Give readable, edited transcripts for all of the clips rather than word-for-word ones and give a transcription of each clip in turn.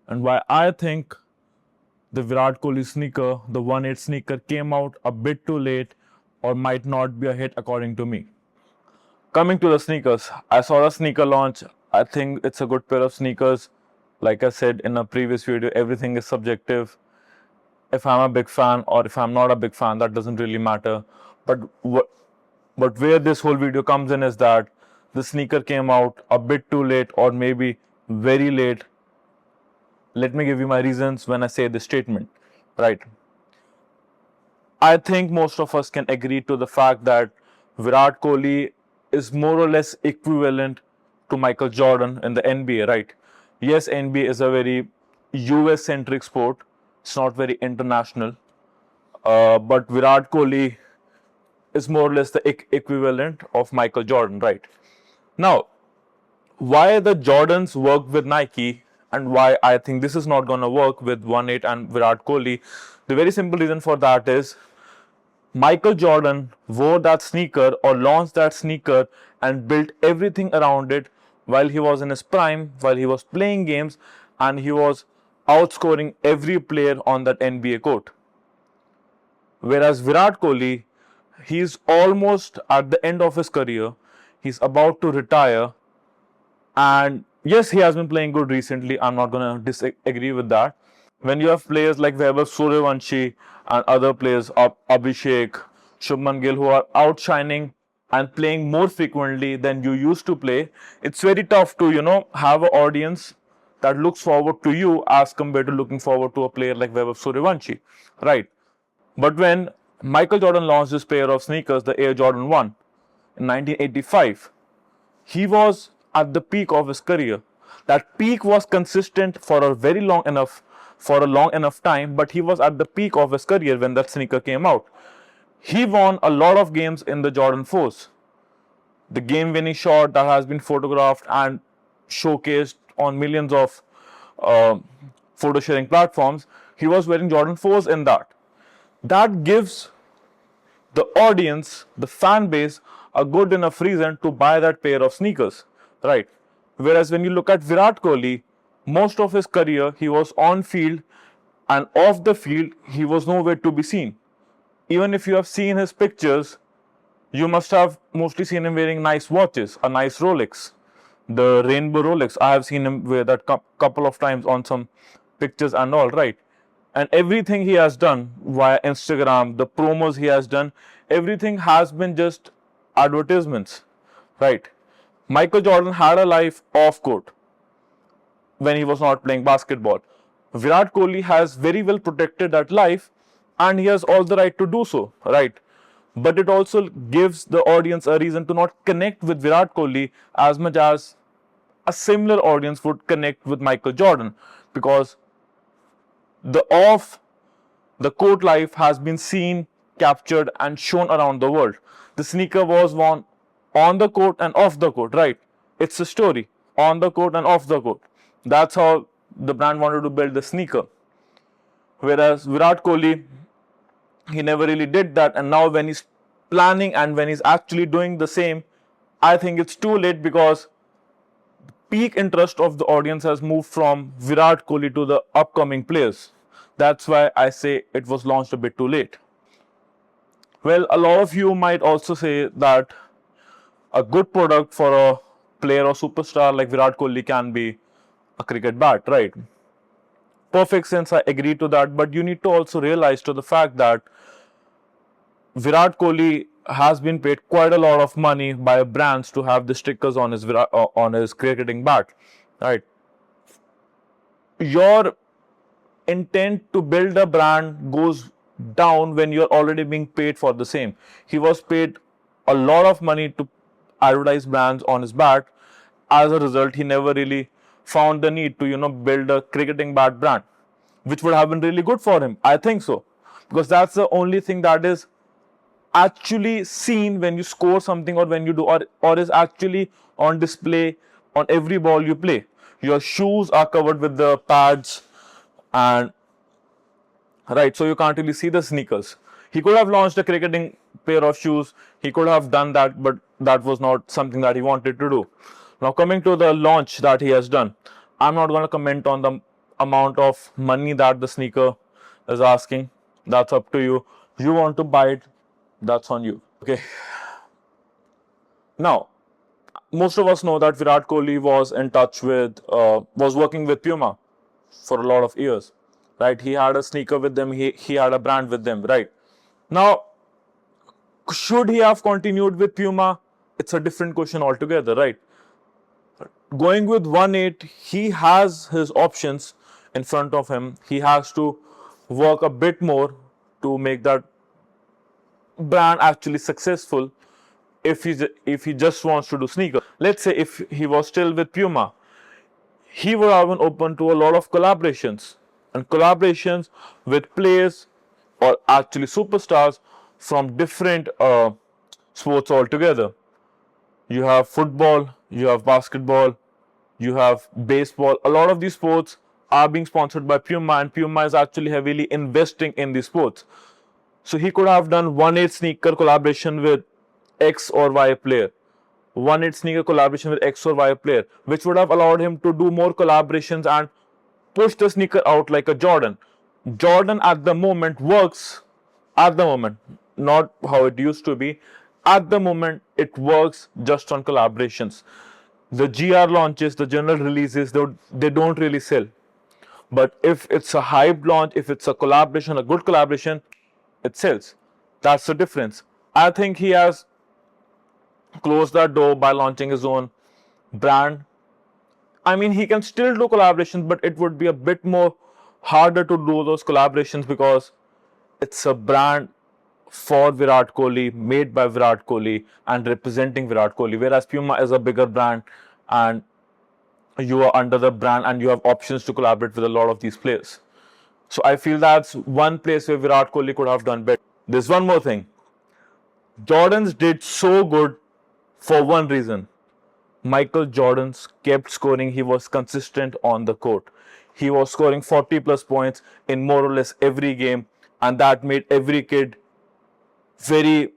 and why I think the Virat Kohli sneaker, the 1/8 sneaker, came out a bit too late or might not be a hit according to me. Coming to the sneakers, I saw the sneaker launch. I think it's a good pair of sneakers. Like I said in a previous video, everything is subjective. If I'm a big fan or if I'm not a big fan, that doesn't really matter. But but where this whole video comes in is that the sneaker came out a bit too late or maybe very late. Let me give you my reasons when I say this statement. Right. I think most of us can agree to the fact that Virat Kohli is more or less equivalent to Michael Jordan in the NBA, right? Yes, NBA is a very US centric sport, it's not very international. But Virat Kohli is more or less the equivalent of Michael Jordan, right? Now, why the Jordans worked with Nike and why I think this is not going to work with 1/8 and Virat Kohli, the very simple reason for that is Michael Jordan wore that sneaker or launched that sneaker and built everything around it while he was in his prime, while he was playing games, and he was outscoring every player on that NBA court. Whereas Virat Kohli, he's almost at the end of his career, he's about to retire, and yes, he has been playing good recently. I'm not going to disagree with that. When you have players like Vaibhav Suryavanshi and other players, Abhishek, Shubman Gill, who are outshining and playing more frequently than you used to play, it's very tough to, have an audience that looks forward to you as compared to looking forward to a player like Vaibhav Suryavanshi, right? But when Michael Jordan launched this pair of sneakers, the Air Jordan 1, in 1985, he was at the peak of his career. That peak was consistent for a long enough time, but he was at the peak of his career when that sneaker came out. He won a lot of games in the Jordan 4s. The game winning shot that has been photographed and showcased on millions of photo sharing platforms, he was wearing Jordan 4s in that. That gives the audience, the fan base, a good enough reason to buy that pair of sneakers, right? Whereas when you look at Virat Kohli, most of his career he was on field and off the field he was nowhere to be seen. Even if you have seen his pictures, you must have mostly seen him wearing nice watches, a nice Rolex, the rainbow Rolex. I have seen him wear that couple of times on some pictures and all, right? And everything he has done via Instagram, the promos he has done, everything has been just advertisements, right? Michael Jordan had a life off court when he was not playing basketball. Virat Kohli has very well protected that life and he has all the right to do so, right? But it also gives the audience a reason to not connect with Virat Kohli as much as a similar audience would connect with Michael Jordan, because the court life has been seen, captured, and shown around the world. The sneaker was worn on the court and off the court, right? It's a story on the court and off the court. That's how the brand wanted to build the sneaker. Whereas Virat Kohli, he never really did that, and now when he's planning and when he's actually doing the same, I think it's too late because peak interest of the audience has moved from Virat Kohli to the upcoming players. That's why I say it was launched a bit too late. Well, a lot of you might also say that a good product for a player or superstar like Virat Kohli can be a cricket bat, right? Perfect sense, I agree to that, but you need to also realize to the fact that Virat Kohli has been paid quite a lot of money by brands to have the stickers on his cricketing bat, right? Your intent to build a brand goes down when you're already being paid for the same. He was paid a lot of money to advertise brands on his bat. As a result, he never really found the need to build a cricketing bat brand, which would have been really good for him. I think so, because that's the only thing that is actually seen when you score something or when you do, or is actually on display on every ball you play. Your shoes are covered with the pads, and right, so you can't really see the sneakers. He could have launched a cricketing pair of shoes, he could have done that, but that was not something that he wanted to do. Now, coming to the launch that he has done, I'm not going to comment on the amount of money that the sneaker is asking. That's up to you. You want to buy it, that's on you. Okay. Now, most of us know that Virat Kohli was in touch with, was working with Puma for a lot of years, right? He had a sneaker with them, he had a brand with them, right? Now, should he have continued with Puma? It's a different question altogether, right? Going with 1-8, he has his options in front of him. He has to work a bit more to make that brand actually successful if he just wants to do sneakers. Let's say if he was still with Puma, he would have been open to a lot of collaborations and collaborations with players or actually superstars from different sports altogether. You have football, you have basketball, you have baseball. A lot of these sports are being sponsored by Puma, and Puma is actually heavily investing in these sports. So he could have done 1-8 sneaker collaboration with X or Y player. 1-8 sneaker collaboration with X or Y player, which would have allowed him to do more collaborations and push the sneaker out like a Jordan. Jordan at the moment works, at the moment, not how it used to be. At the moment, it works just on collaborations. The GR launches, the general releases, they don't really sell. But if it's a hype launch, if it's a collaboration, a good collaboration, it sells. That's the difference. I think he has closed that door by launching his own brand. I mean, he can still do collaborations, but it would be a bit more harder to do those collaborations because it's a brand for Virat Kohli, made by Virat Kohli and representing Virat Kohli. Whereas Puma is a bigger brand and you are under the brand and you have options to collaborate with a lot of these players. So I feel that's one place where Virat Kohli could have done better. There's one more thing. Jordans did so good for one reason. Michael Jordan kept scoring. He was consistent on the court. He was scoring 40 plus points in more or less every game, and that made every kid very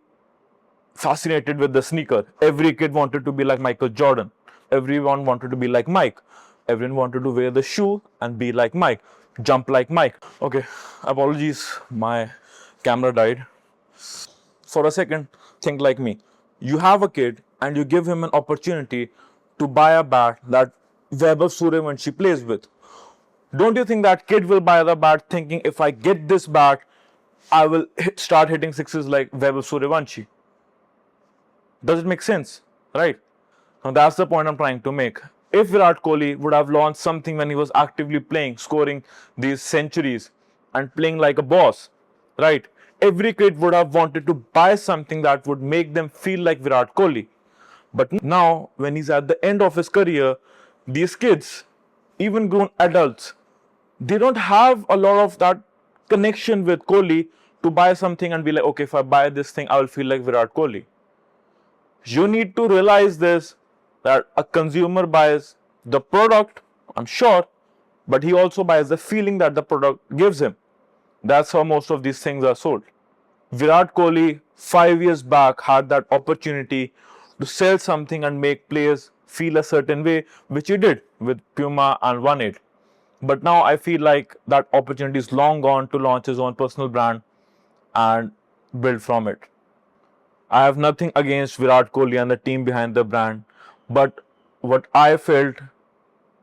fascinated with the sneaker. Every kid wanted to be like Michael Jordan. Everyone wanted to be like Mike. Everyone wanted to wear the shoe and be like Mike. Jump like Mike. Okay, apologies, my camera died. For a second, think like me. You have a kid and you give him an opportunity to buy a bat that Vaibhav Suryavanshi plays with. Don't you think that kid will buy the bat thinking, if I get this bat, I will start hitting sixes like Vaibhav Suryavanshi? Does it make sense? Right? Now that's the point I'm trying to make. If Virat Kohli would have launched something when he was actively playing, scoring these centuries and playing like a boss, right? Every kid would have wanted to buy something that would make them feel like Virat Kohli. But now, when he's at the end of his career, these kids, even grown adults, they don't have a lot of that connection with Kohli to buy something and be like, okay, if I buy this thing, I will feel like Virat Kohli. You need to realize this, that a consumer buys the product, I'm sure, but he also buys the feeling that the product gives him. That's how most of these things are sold. Virat Kohli 5 years back had that opportunity to sell something and make players feel a certain way, which he did with Puma and 1-8. But now I feel like that opportunity is long gone to launch his own personal brand and build from it. I have nothing against Virat Kohli and the team behind the brand, but what I felt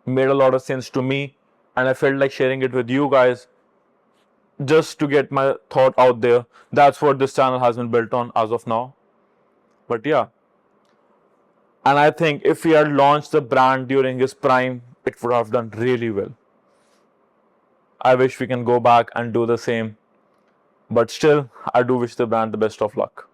made a lot of sense to me, and I felt like sharing it with you guys just to get my thought out there. That's what this channel has been built on as of now. But yeah, and I think if he had launched the brand during his prime, it would have done really well. I wish we can go back and do the same, but still, I do wish the brand the best of luck.